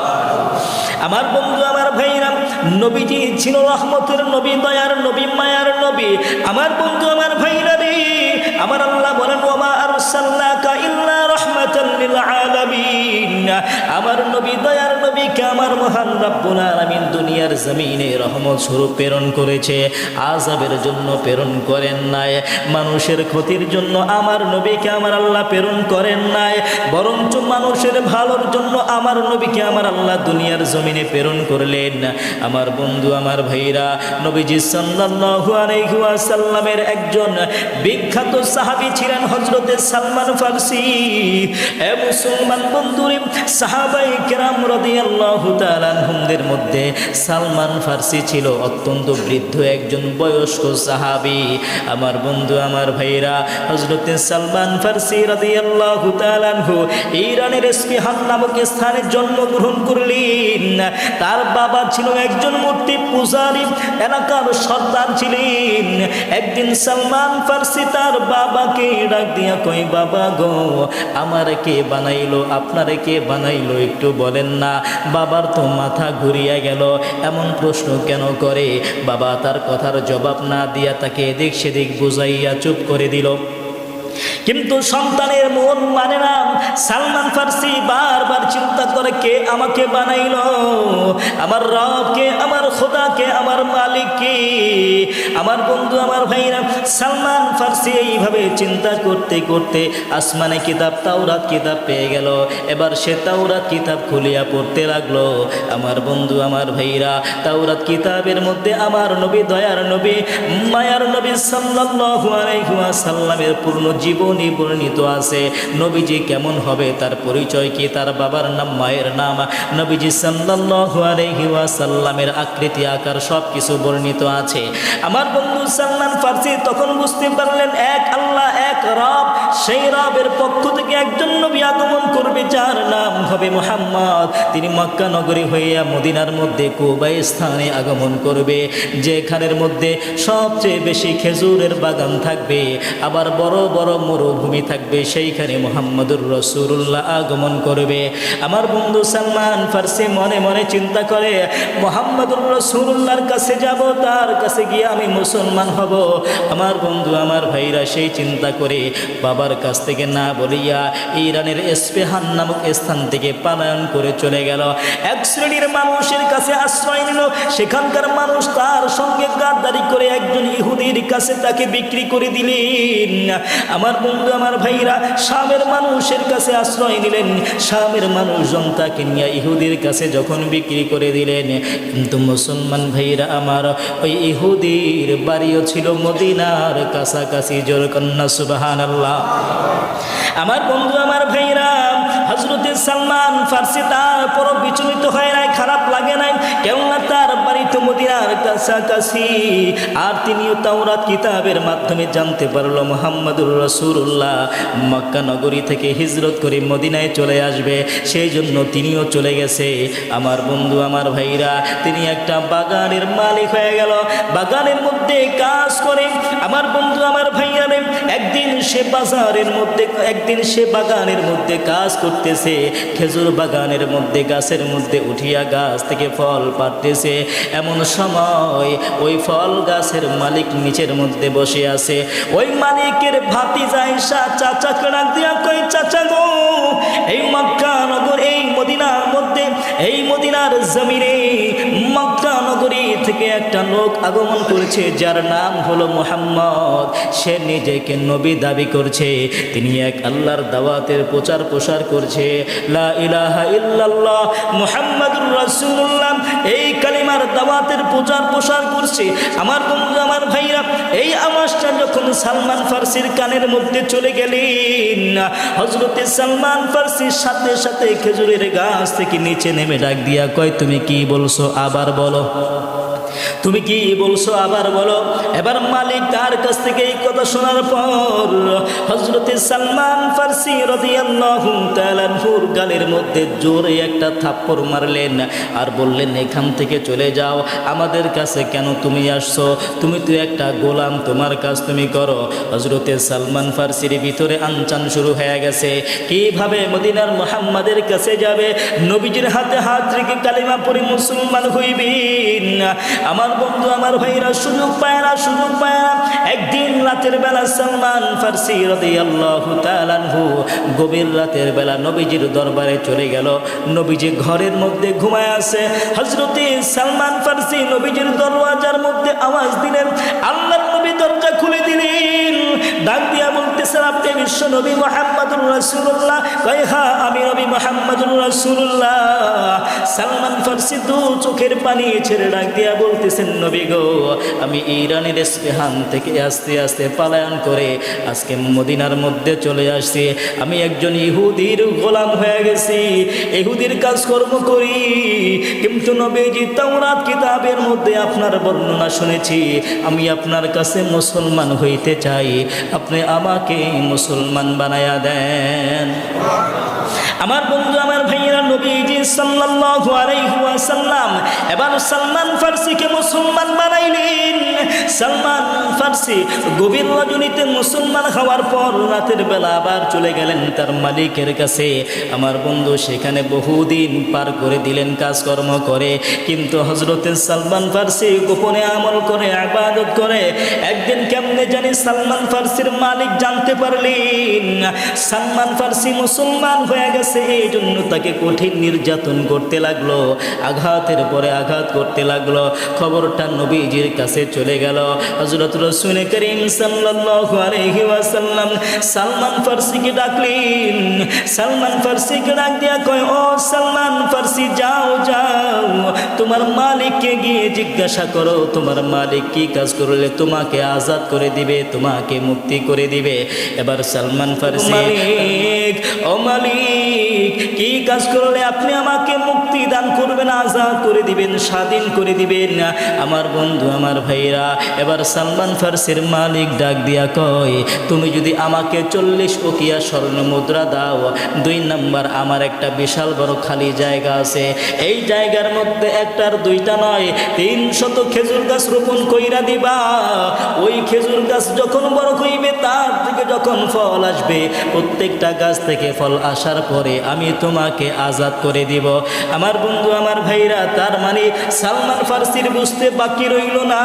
আমার বন্ধু আমার ভাইরা, নবীজি ছিল রহমতের নবী, দয়ার নবী, মায়ার নবী। আমার বন্ধু আমার ভাইরা রে, আমার আল্লাহ বলেন, ওমা আরসালনাকা ইল্লা রাহমাতাল লিল আলামিন। আমার নবী, দয়ার নবীকে আমার মহান রব্বুল আলামিন দুনিয়ার জমিনে রহমত স্বরূপ প্রেরণ করেছে, আযাবের জন্য প্রেরণ করেন নাই, মানুষের ক্ষতির জন্য আমার নবীকে আমার আল্লাহ প্রেরণ করেন নাই, বরঞ্চ মানুষের ভালোর জন্য আমার নবীকে আমার আল্লাহ দুনিয়ার জমিনে প্রেরণ করলেন। আমার বন্ধু আমার ভাইরা, নবীজি সাল্লাল্লাহু আলাইহি ওয়াসাল্লামের একজন বিখ্যাত সাহাবী ছিলেন হযরতে সালমান ফারসি। এ মুসলমান বন্ধুরে, সাহাবাই কেরাম রাদিয়াল্লাহু তাআলা আনহুমদের মধ্যে সালমান ফার্সি ছিল অত্যন্ত বৃদ্ধ একজন বয়স্ক সাহাবী। আমার বন্ধু আমার ভাইরা, হযরত সালমান ফার্সি রাদিয়াল্লাহু তাআলা আনহু ইরানের ইস্পাহান নামক স্থানে জন্মগ্রহণ করলেন। তার বাবা ছিল একজন মূর্তি পূজারী, এলাকার সর্দার ছিলেন। একদিন সালমান ফার্সি তার বাবাকে ডাক দিয়া কয়, বাবা গো, আমার কে বানাইলো, আপনারে কে বানাইলো একটু বলেন না। বাবার তো মাথা ঘুরিয়া গেল, এমন প্রশ্ন কেন করে? বাবা তার কথার জবাব না দিয়া তাকে এদিক সেদিক বুঝাইয়া চুপ করে দিল। কিন্তু সন্তানের মন মানে না। সালমান ফার্সি বারবার চিন্তা করে, কে আমাকে বানাইলো? আমার রব কে, আমার খোদা কে, আমার মালিক কে? আমার বন্ধু আমার ভাইরা, সালমান ফার্সি এইভাবে চিন্তা করতে করতে আসমানে কিতাব তাওরাত কিতাব পেয়ে গেল। এবার সে তাওরাত কিতাব খুলিয়া পড়তে লাগলো। আমার বন্ধু আমার ভাইরা, তাওরাত কিতাবের মধ্যে আমার নবী, দয়ার নবী, মায়ার নবী সাল্লাল্লাহু আলাইহি ওয়াসাল্লামের পূর্ণ জীবনী বর্ণিত আছে। নবীজি কেমন হবে, তার পরিচয় কি, তার বাবার নাম, মায়ের নাম, নবীজি সাল্লাল্লাহু আলাইহি ওয়াসাল্লামের আকৃতি আকার সব কিছু বর্ণিত আছে। আমার বন্ধু সালমান ফার্সি তখন বুঝতে পারলেন এক আল্লাহ, এক রব, সেই রবের পক্ষ থেকে একজন নবী আগমন করবে যার নাম হবে মুহাম্মদ। তিনি মক্কা নগরী হইয়া মদিনার মধ্যে কুবাই স্থানে আগমন করবে, যেখানের মধ্যে সবচেয়ে বেশি খেজুরের বাগান থাকবে, আবার বড় বড় মরুভূমি থাকবে, সেইখানে মুহাম্মদুর রাসূলুল্লাহ আগমন করবে। আমার বন্ধু সালমান ফার্সি মনে মনে চিন্তা করে, মুহাম্মদুর রাসূলুল্লাহর কাছে যাব, তার কাছে গিয়ে আমি মুসলমান হব। আমার বন্ধু আমার ভাইরা, সেই চিন্তা করে বাবার কাছ থেকে না বলিয়া ইরানের ইস্পাহান নামক স্থান থেকে পলায়ন করে চলে গেল। এক শ্রেণীর মানুষের কাছে আশ্রয় নিল। সেখানকার মানুষ তার সঙ্গে গাদ্দারি করে একজন ইহুদির কাছে তাকে বিক্রি করে দিলেন। আমার বন্ধু আমার ভাইরা, শামের মানুষের কাছে আশ্রয় নিলেন। শামের মানুষজন তাকে নিয়ে ইহুদির কাছে যখন বিক্রি করে দিলেন, কিন্তু মুসলমান ভাইরা আমার, ওই ইহুদির বাড়িও ছিল মদিনার কাছাকাছি। জোর কন্যা সুবহানাল্লাহ। আমার বন্ধু আমার ভাইরা, হযরত সালমান ফার্সি তারপর বিচলিত হয় নাই, খারাপ লাগে নাই, কেননা তার বাড়ি তো মদিনার কাছাকাছি। আর তিনিও তাওরাত কিতাবের মাধ্যমে জানতে পারলো মুহাম্মদুর রাসূলুল্লাহ মক্কা নগরী থেকে হিজরত করে মদিনায় চলে আসবে, সেই জন্য তিনিও চলে গেছে। আমার বন্ধু আমার ভাইরা, তিনি একটা বাগানের মালিক হয়ে গেল, বাগানের মধ্যে কাজ করে। আমার বন্ধু আমার ভাইরা, একদিন সে বাগানের মধ্যে কাজ করতেছে, খেজুর বাগানের মধ্যে গাছের মধ্যে উঠিয়া গাছ থেকে ফল পাড়তেছে। এমন সময় ওই ফল গাছের মালিক নিচের মধ্যে বসে আছে। ওই মালিকের ভাতিজা আয়েশা চাচাকে ডাক দিয়া কই, চাচা গো, এই মক্কা নগর, এই মদিনার মধ্যে, এই মদিনার জমিনে মক্কা নগরী থেকে একটা লোক আগমন করেছে যার নাম হলো মুহাম্মদ। সে নিজেকে নবী দাবি করছে, তিনি এক আল্লাহর দাওয়াতের প্রচার প্রসার করছে, লা ইলাহা ইল্লাল্লাহ মুহাম্মাদুর রাসূলুল্লাহ, এই কালিমার দাওয়াতের প্রচার প্রসার করছে। আমার বন্ধু আমার ভাইরা, এই আওয়াজটা যখন সালমান ফার্সির কানের মধ্যে চলে গেলেন, হযরত সালমান ফার্সির সাথে সাথে খেজুরের গাছ থেকে নিচে নেমে ডাক দিয়া কয়, তুমি কি বলছো আবার বলো, তুমি কি বলছো আবার বলো। এবার মালিক তার কাছ থেকে এই কথা শোনার পর হযরত সালমান ফার্সি রাদিয়াল্লাহু তাআলা আনহুর গালের মধ্যে জোরে একটা থাপ্পড় মারলেন আর বললেন, এখান থেকে চলে যাও, আমাদের কাছে কেন তুমি আসছো? তুমি তো একটা গোলাম, তোমার কাজ তুমি করো। হযরত সালমান ফার্সির ভিতরে আনচান শুরু হয়ে গেছে, কিভাবে মদিনার মুহাম্মাদের কাছে যাবে, নবীজির হাতে হাত রেখে কালিমা পড়ে মুসলমান হইবেন। আমার বন্ধু আমার ভাইরা, সুযোগ পায় না। একদিন রাতের বেলা সালমান ফার্সি রাদিয়াল্লাহু তাআলা আনহু গভীর রাতের বেলা নবীজির দরবারে চলে গেল। নবীজি ঘরের মধ্যে ঘুমায় আছে। হযরত সালমান ফার্সি নবীজির দরওয়াজার মধ্যে আওয়াজ দিলেন, আল্লাহর নবী দরজা খুলে দিলেন, ডাক দিয়া বলতে বলতেছেন আপনি বিশ্ব নবী মুহাম্মদুর রাসূলুল্লাহ? কয় হ্যাঁ আমি নবী মুহাম্মদুর রাসূলুল্লাহ। সালমান ফারসি দু চোখের পানি ছেড়ে ডাক দিয়া বলতেছেন নবী গো, আমি ইরানের ইস্পাহান থেকে আস্তে আস্তে পলায়ন করে আজকে মদিনার মধ্যে চলে আসছি। আমি একজন ইহুদির গোলাম হয়ে গেছি, ইহুদির কাজকর্ম করি, কিন্তু নবীজি তাওরাত কিতাবের মধ্যে আপনার বর্ণনা শুনেছি। আমি আপনার কাছে মুসলমান হইতে চাই, আপনি আমাকে মুসলমান বানায়া দেন। আমার বন্ধু আমার ভাইয়েরা, নবীজি সাল্লাল্লাহু আলাইহি ওয়াসাল্লাম এবার সালমান ফারসিকে মুসলমান বানাইলেন। সালমান ফারসি গভীর রজনীতে মুসলমান হওয়ার পর রাতের বেলা আবার চলে গেলেন তার মালিকের কাছে। আমার বন্ধু সেখানে বহুদিন পার করে দিলেন কাজকর্ম করে, কিন্তু হযরতে সালমান ফারসি গোপনে আমল করে ইবাদত করে। একদিন কেমনে জানি সালমান ফারসির মালিক জানতে পারলেন সালমান ফারসি মুসলমান হয়ে গেছে। এই জন্য তাকে কঠিন নির্যাতন করতে লাগলো, আঘাতের পরে আঘাত করতে লাগলো। খবরটা নবীজির কাছে চলে গেল। হযরত রাসূল করিম সাল্লাল্লাহু আলাইহি ওয়াসাল্লাম সালমান ফারসিকে ডাকলেন। সালমান ফারসিকে ডাক দিয়া কয়, ও সালমান ফারসি যাও যাও, তোমার মালিককে গিয়ে জিজ্ঞাসা করো তোমার মালিক কি কাজ করলে তোমাকে আজাদ করে দিবে, তোমাকে মুক্তি করে দিবে। এবার সালমান ফারসি, মালিক ও মালিক, কি কাজ করলে আপনি আমাকে মুক্তি দান করবেন, আজাদ করে দিবেন, স্বাধীন করে দিবেন? আমার বন্ধু আমার ভাইরা, এবার সালমান ফারসির মালিক ডাক দিয়া কয়, তুমি যদি আমাকে 40 উকিয়া স্বর্ণ মুদ্রা দাও, 2 নাম্বার আমার একটা বিশাল বড় খালি জায়গা আছে, এই জায়গার মধ্যে একটার দুইটা নয় 300 খেজুর গাছ রোপণ কইরা দিবা। ওই খেজুর গাছ যখন বড় হইবে, তার থেকে যখন ফল আসবে, প্রত্যেকটা গাছ থেকে ফল আসার পরে আমি তোমাকে আজাদ করে দিব। আমার বন্ধু আমার ভাইরা, তার মানে সালমান ফারসির বুঝতে বাকি রইল না,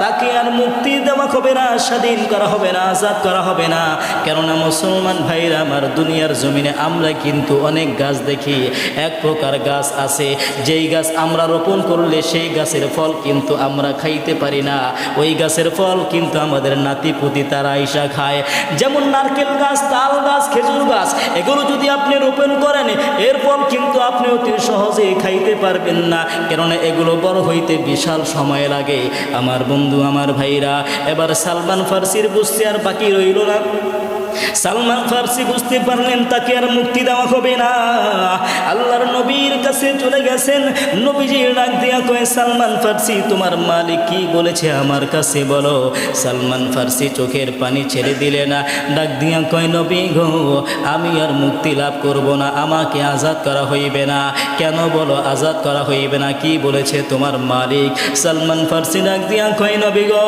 তাকে আর মুক্তি দেওয়া হবে না, স্বাধীন করা হবে না, আজাদ করা হবে না। কেননা মুসলমান ভাইরা আমার, দুনিয়ার জমিনে আমরা কিন্তু অনেক গাছ দেখি। এক প্রকার গাছ আছে যেই গাছ আমরা রোপণ করলে সেই গাছের ফল কিন্তু আমরা খাইতে পারি না, ওই গাছের ফল কিন্তু আমাদের নাতিপুতি তারা আইসা খায়। যেমন নারকেল গাছ, তাল গাছ, খেজুর গাছ, এগুলো যদি আপনি রোপণ করেন, এর ফল কিন্তু আপনি অতি সহজে খাইতে পারবেন না, কেননা এগুলো বড় হইতে বিশাল সময় লাগে। আমার বন্ধু আমার ভাইরা, এবার সালমান ফারসির বুঝতে আর বাকি রইল না। সালমান ফারসি বুঝতে পারলেন তাকে আর মুক্তি দেওয়া হবে না। আল্লাহর নবীর কাছে চলে গেছেন। নবীজি ডাক দিয়া কয়, সালমান ফারসি তোমার মালিক কি বলেছে আমার কাছে বলো। সালমান ফারসি চোখের পানি ছেড়ে দিলে না, ডাক দিয়া কয়, নবী গো, আমি আর মুক্তি লাভ করব না, আমাকে আজাদ করা হইবে না। কেন বলো আজাদ করা হইবে না, কি বলেছে তোমার মালিক? সালমান ফারসি ডাক দিয়া কয়, নবী গো,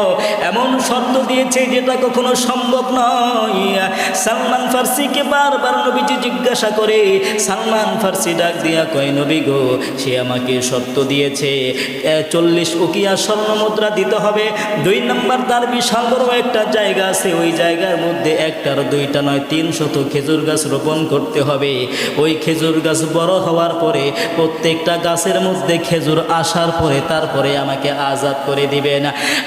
এমন শর্ত দিয়েছে যেটা কখনো সম্ভব নয়। সালমান ফারসিকে বারবার নবীজি জিজ্ঞাসা করে। সালমান ফারসি ডাক দিয়া কয়, নবী গো, সে আমাকে শর্ত দিয়েছে 40 উকিয়া স্বর্ণ মুদ্রা দিতে হবে। 2 নাম্বার তার বিশাল বড় একটা জায়গা আছে, ওই জায়গার মধ্যে একটার দুইটা নয় 300 খেজুর গাছ রোপণ করতে হবে। ওই খেজুর গাছ বড় হওয়ার পরে, প্রত্যেকটা গাছের মধ্যে খেজুর আসার পরে তারপরে আমাকে আজাদ করে দিবেন।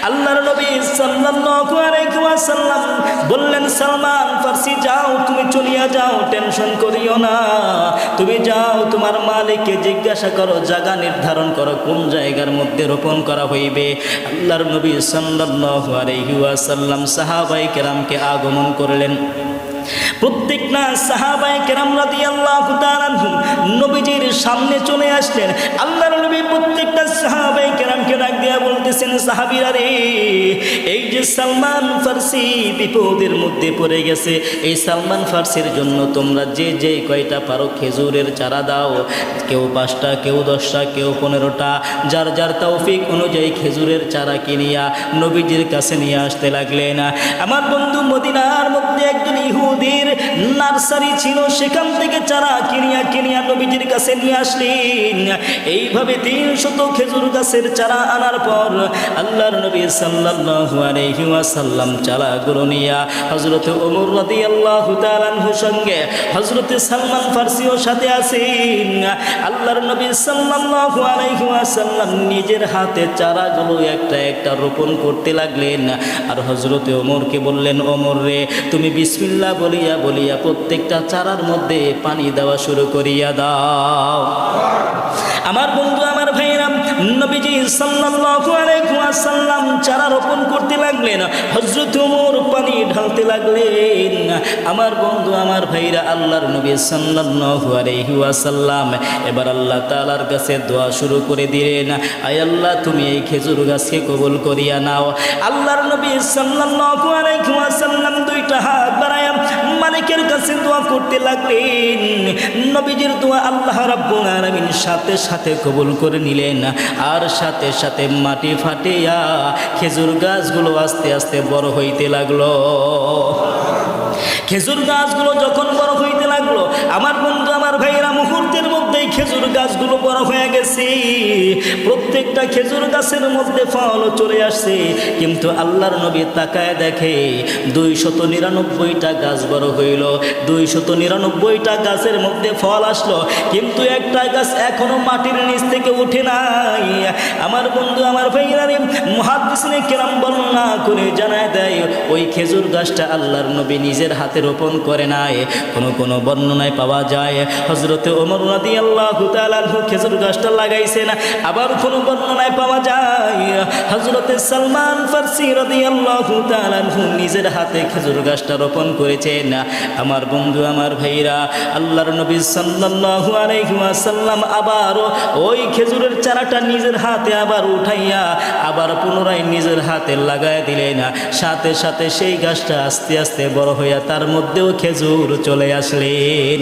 আল্লাহর নবী সাল্লাল্লাহু আলাইহি ওয়াসাল্লাম বললেন, সালমান ফারসি যাও, তুমি চলিয়া যাও, টেনশন করিও না, তুমি যাও তোমার মালিককে জিজ্ঞাসা করো, জায়গা নির্ধারণ করো কোন জায়গার মধ্যে রোপণ করা হইবে। আল্লাহর নবী সাল্লাল্লাহু আলাইহি ওয়াসাল্লাম সাহাবায়ে কেরামকে আগমন করলেন। প্রত্যেকটা সাহাবায়ে কেরাম রাদিয়াল্লাহু তাআলা আনহুম নবীজির সামনে চলে আসলেন। আল্লাহর নবী প্রত্যেকটা সাহাবায়ে কেরামকে ডাক দিয়া বলতেছেন, সাহাবীরা রে, এই যে সালমান ফারসি বিপদের মধ্যে পড়ে গেছে, এই সালমান ফারসির জন্য তোমরা যে যে কয়টা পারো খেজুরের চারা দাও, কেউ 5টা, কেউ 10টা, কেউ 15টা, যার যার তৌফিক অনুযায়ী খেজুরের চারা কিনিয়া নবীজির কাছে নিয়ে আসতে লাগলেন। আমার বন্ধু, মদিনার মধ্যে একজন ইহুদির নার্সারি ছিল, সেখান থেকে চারা কিনিয়া নবীজির কাছে নিয়ে আসলেন। এইভাবে 300 খেজুর গাছের চারা আনার পর আল্লাহর নবী সাল্লাল্লাহু আলাইহি ওয়াসাল্লাম চারাগুলো নিয়া হযরত ওমর রাদিয়াল্লাহু তাআলা আনহুর সঙ্গে হযরত সালমান ফারসিও সাথে আছেন। আল্লাহর নবী সাল্লাল্লাহু আলাইহি ওয়াসাল্লাম নিজের হাতে চারাগুলো একটা একটা রোপণ করতে লাগলেন। আর হযরত ওমরকে বললেন, ওমর রে, তুমি বিসমিল্লাহ বলিয়া বলিয়া প্রত্যেকটা চারার মধ্যে পানি দেওয়া শুরু করিয়া দাও। আমার বন্ধু, আমার ভাইরা, নবীজি সাল্লাল্লাহু আলাইহি ওয়াসাল্লাম চারা রোপণ করতে লাগলেন, হযরত ওমর পানি ঢালতে লাগলেন। আমার বন্ধু, আমার ভাইরা, আল্লাহর নবী সাল্লাল্লাহু আলাইহি ওয়াসাল্লাম এবার আল্লাহ তাআলার কাছে দোয়া শুরু করে দিলেন, আয় আল্লাহ, তুমি এই খেজুর গাছকে কবুল করিয়া নাও। আল্লাহর নবী সাল্লাল্লাহু আলাইহি ওয়াসাল্লাম দুইটা হাত বাড়ায়া মালিকের কাছে দোয়া করতে লাগলেন। নবীজির দোয়া আল্লাহ রাব্বুল আলামিন সাথে সাথে কবুল করে নিলেন। আর সাথে সাথে মাটি ফাটিয়া খেজুর গাছগুলো আস্তে আস্তে বড় হইতে লাগলো। খেজুর গাছগুলো যখন বড় হইতে লাগলো, আমার বন্ধু, আমার ভাইরা, মুহূর্তের মধ্যেই খেজুর গাছগুলো বড় হয়ে গেছে। প্রত্যেকটা খেজুর গাছের মধ্যে ফল চলে আসছে। কিন্তু আল্লাহর নবী তাকায় দেখে 299টা গাছ বড় হইল, 299টা গাছের মধ্যে ফল আসলো, কিন্তু একটা গাছ এখনো মাটির নিচ থেকে উঠে নাই। আমার বন্ধু, আমার ভাইরা, মুহাদ্দিসিনে কেরাম বর্ণনা করে জানায় দেয়, ওই খেজুর গাছটা আল্লাহর নবী নিজের হাতে রোপণ করে নাই। কোন বর্ণনায় পাওয়া যায় হযরতে ওমর রাদিয়াল্লাহু তাআলা আনহু খেজুর গাছটা লাগাইছেন। আবার কোন বর্ণনায় পাওয়া যায় হযরতে সালমান ফারসি রাদিয়াল্লাহু তাআলা আনহু নিজের হাতে খেজুর গাছটা রোপণ করেছেন। আমার বন্ধু, আমার ভাইরা, আল্লাহর নবী সাল্লাল্লাহু আলাইহি ওয়াসাল্লাম আবার ওই খেজুরের চারাটা নিজের হাতে আবার উঠাইয়া আবার পুনরায় নিজের হাতে লাগায় দিলেন। সাথে সাথে সেই গাছটা আস্তে আস্তে বড় হইয়া তার মধ্যেও খেজুর চলে আসলেন।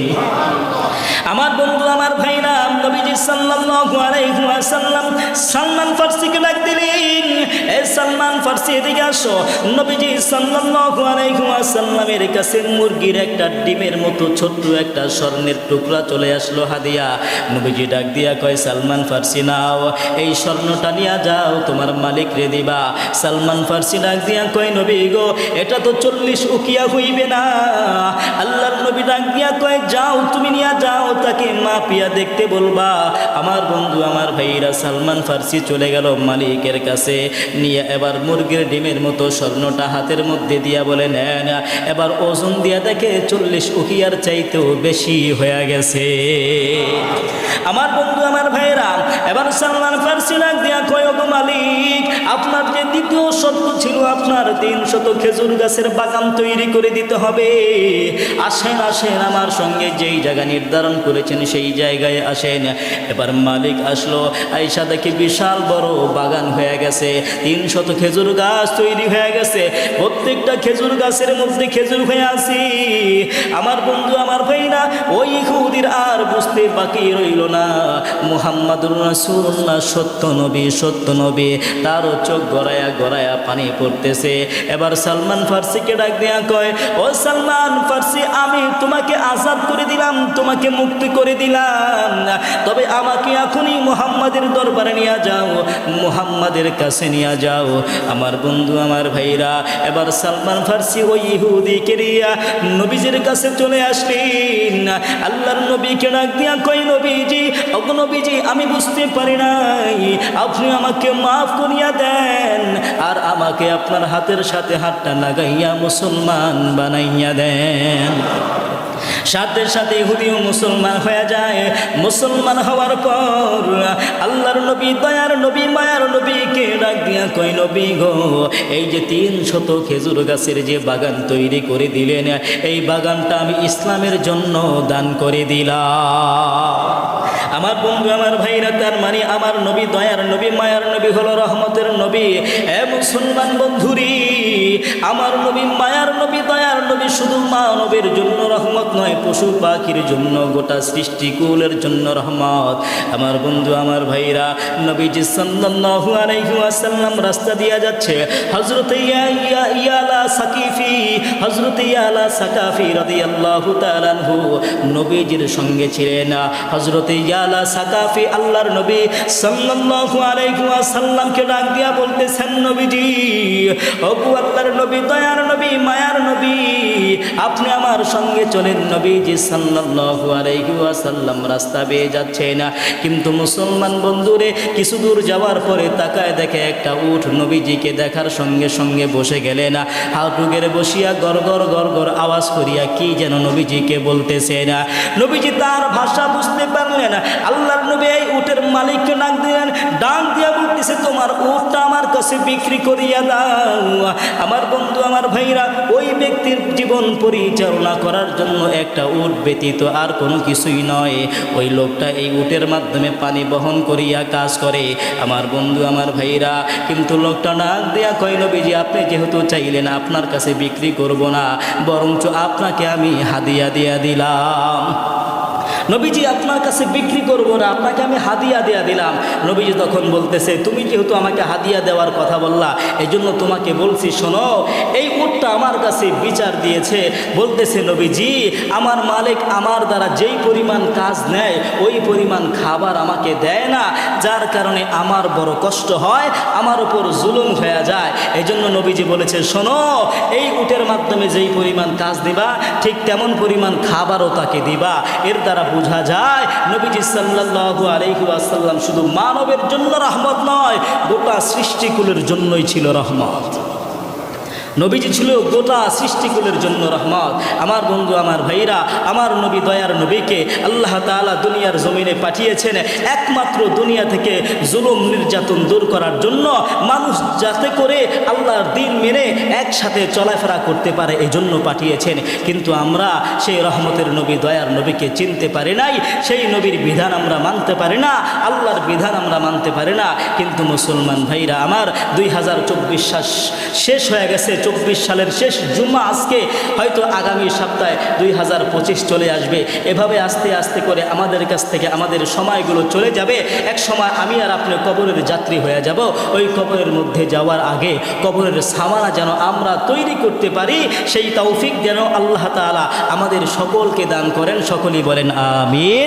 আমার বন্ধু, আমার ভাইরা, নবীজি সাল্লাল্লাহু আলাইহি ওয়াসাল্লাম সালমান ফারসিকে ডাক দিলেন, এ সালমান ফারসি, এদিকে আসো। নবীজি সাল্লাল্লাহু আলাইহি ওয়াসাল্লামের কাছে মুরগির একটা ডিমের মতো ছোট্ট একটা স্বর্ণের টুকরা চলে আসলো হাদিয়া। নবীজি ডাক দিয়া কয়, সালমান ফারসি, নাও, এই স্বর্ণটা নিয়ে যাও, তোমার মালিক রে দিবা। সালমান ফারসি ডাক দিয়া কয়, নবী গো, এটা তো 40 উকিয়া হইবে না। আল্লাহর নবী ডাক দিয়া কয়, যাও, তুমি নিয়ে যাও, তাকে মাপিয়া দেখতে বলবা। আমার বন্ধু, আমার ভাইরা, সালমান ফারসি চলে গেল মালিকের কাছে, নিয়ে এবার মুরগির ডিমের মতো স্বর্ণটা হাতের মধ্যে দিয়া বলে, নেন। এবার ওজন দিয়া দেখে 40 উকিয়ার চাইতেও বেশি হয়ে গেছে। আমার বন্ধু, আমার ভাইরা, এবার সালমান ফারসি ডাক দিয়া কয়, ওগো মালিক, আপনার যে দ্বিতীয় শর্ত ছিল, আপনার 300 খেজুর গাছের বাগান তৈরি করে দিতে হবে। আসেন, আসেন, আমার সঙ্গে যেই জায়গা নির্ধারণ করেছেন সেই জায়গায় আসেন। এবার মালিক আসলো, আইসা দেখি বিশাল বড় বাগান হয়ে গেছে, 300 খেজুর গাছ তৈরি হয়ে গেছে, প্রত্যেকটা খেজুর গাছের মধ্যে খেজুর হয়ে আছে। আমার বন্ধু, আমার ভাইরা, ওই ইহুদির আর বুঝতে বাকি রইল না, মুহাম্মাদুর রাসূলুল্লাহ সত্য নবী, সত্য নবী। তারও চোখ গড়ায়া গড়ায়া পানি পড়তেছে। এবার সালমান ফারসিকে ডাক দিয়া কয়, ও সালমান ফারসি, আমি তোমাকে আজাদ করে দিলাম, তোমাকে মুক্তি করে দিলাম, তবে আমাকে এখনই মুহাম্মাদের দরবারে নিয়ে যাও, মুহাম্মাদের কাছে নিয়ে যাও। আমার বন্ধু, আমার ভাইরা, এবার সালমান ফারসি ওই ইহুদিকে নিয়ে নবীজির কাছে চলে আসলেন। আল্লাহর নবীকে ডাক দিয়া কয়, নবীজি, ওগো নবীজি, আমি বুঝতে পারি নাই, আপনি আমাকে মাফ করিয়া দেন, আর আমাকে আপনার হাতের সাথে হাতটা লাগাইয়া মুসলমান বানাইয়া দেন। সাথে সাথে ইহুদিও মুসলমান হয়ে যায়। মুসলমান হওয়ার পর আল্লাহর নবী, দয়ার নবী, মায়ার নবীকে ডাক দিয়া কয়, নবী গো, এই যে 300 খেজুর গাছের যে বাগান তৈরি করে দিলেন, এই বাগানটা আমি ইসলামের জন্য দান করে দিলাম। আমার বন্ধু, আমার ভাইরা, তার মানে আমার নবী, দয়ার নবী, মায়ার নবী হলো রহমতের নবী। এ মুসলমান বন্ধুরি, আমার নবী, মায়ার নবী, দয়ার নবী শুধু মানবের জন্য রহমত নয়, পশু পাখির জন্য, গোটা সৃষ্টিকুলের জন্য রহমত। আমার বন্ধু, আমার ভাইরা, নবীজি সাল্লাল্লাহু আলাইহি ওয়াসাল্লাম রাস্তা দিয়া যাচ্ছে। হযরত ইয়ালা সাকিফি, হযরত ইয়ালা সাকাফি রাদিয়াল্লাহু তাআলা আনহু নবীজির সঙ্গে ছিলেন। হযরত তাআলা সাকাফি আল্লাহর নবী সাল্লাল্লাহু আলাইহি ওয়াসাল্লামকে ডাক দিয়া বলতেছেন, নবীজি, ওগো আল্লাহর নবী, দয়ার নবী, মায়ার নবী, আপনি আমার সঙ্গে চলেন। নবীজি সাল্লাল্লাহু আলাইহি ওয়াসাল্লাম রাস্তা বেয়ে যাচ্ছে না, কিন্তু মুসলমান বন্ধুরে কিছু দূর যাওয়ার পরে তাকায় দেখে একটা উট নবীজিকে দেখার সঙ্গে সঙ্গে বসে গেলেন। হাঁটু গেড়ে বসিয়া গড় গড় গড় গড় আওয়াজ করিয়া কি যেন নবীজিকে বলতেছে না। নবীজি তার ভাষা বুঝতে পারলেন। আল্লাহর নবী এই উটের মালিককে ডাক দিলেন, ডাক দিয়া বলতেছে, তোমার উটটা আমার কাছে বিক্রি করিয়া দাও। আমার বন্ধু, আমার ভাইরা, ওই ব্যক্তির জীবন পরিচালনা করার জন্য একটা উট ব্যতীত আর কোনো কিছুই নয়। ওই লোকটা এই উটের মাধ্যমে পানি বহন করিয়া কাজ করে। আমার বন্ধু, আমার ভাইরা, কিন্তু লোকটা ডাক দিয়া কয়, নবীজি, আপনি যেহেতু চাইলেন, আপনার কাছে বিক্রি করব না, বরঞ্চ আপনাকে আমি হাদিয়া দিয়া দিলাম। নবীজি, আপনার কাছে বিক্রি করবো না, আপনাকে আমি হাদিয়া দেয়া দিলাম। নবীজি তখন বলতেছে, তুমি যেহেতু আমাকে হাদিয়া দেওয়ার কথা বললা, এই জন্য তোমাকে বলছি, শোনো, এই উটটা আমার কাছে বিচার দিয়েছে। বলতেছে, নবীজি, আমার মালিক আমার দ্বারা যেই পরিমাণ কাজ নেয় ওই পরিমাণ খাবার আমাকে দেয় না, যার কারণে আমার বড় কষ্ট হয়, আমার উপর জুলুম হয়ে যায়। এই জন্য নবীজি বলেছে, শোনো, এই উটের মাধ্যমে যেই পরিমাণ কাজ দিবা, ঠিক তেমন পরিমাণ খাবারও তাকে দিবা। এর দ্বারা বোঝা যায় নবীজি সাল্লাল্লাহু আলাইহি ওয়াসাল্লাম শুধু মানবের জন্য রহমত নয়, গোটা সৃষ্টিকুলের জন্যই ছিল রহমত। নবীজি ছিল গোটা সৃষ্টিকুলের জন্য রহমত। আমার বন্ধু, আমার ভাইরা, আমার নবী, দয়ার নবীকে আল্লাহ তাআলা দুনিয়ার জমিনে পাঠিয়েছেন একমাত্র দুনিয়া থেকে জুলুম নির্যাতন দূর করার জন্য, মানুষ যাতে করে আল্লাহর দিন মেনে একসাথে চলাফেরা করতে পারে, এই জন্য পাঠিয়েছেন। কিন্তু আমরা সেই রহমতের নবী, দয়ার নবীকে চিনতে পারি নাই, সেই নবীর বিধান আমরা মানতে পারি না, আল্লাহর বিধান আমরা মানতে পারি না। কিন্তু মুসলমান ভাইরা আমার, 2024 সাল শেষ হয়ে গেছে, 24 সালের শেষ জুম্মা আজকে, হয়তো আগামী সপ্তাহে 2025 চলে আসবে। এভাবে আস্তে আস্তে করে আমাদের কাছ থেকে আমাদের সময়গুলো চলে যাবে। এক সময় আমি আর আপনি কবরের যাত্রী হয়ে যাব। ওই কবরের মধ্যে যাওয়ার আগে কবরের সামানা যেন আমরা তৈরি করতে পারি, সেই তৌফিক যেন আল্লাহ তাআলা আমাদের সকলকে দান করেন। সকলেই বলেন আমিন।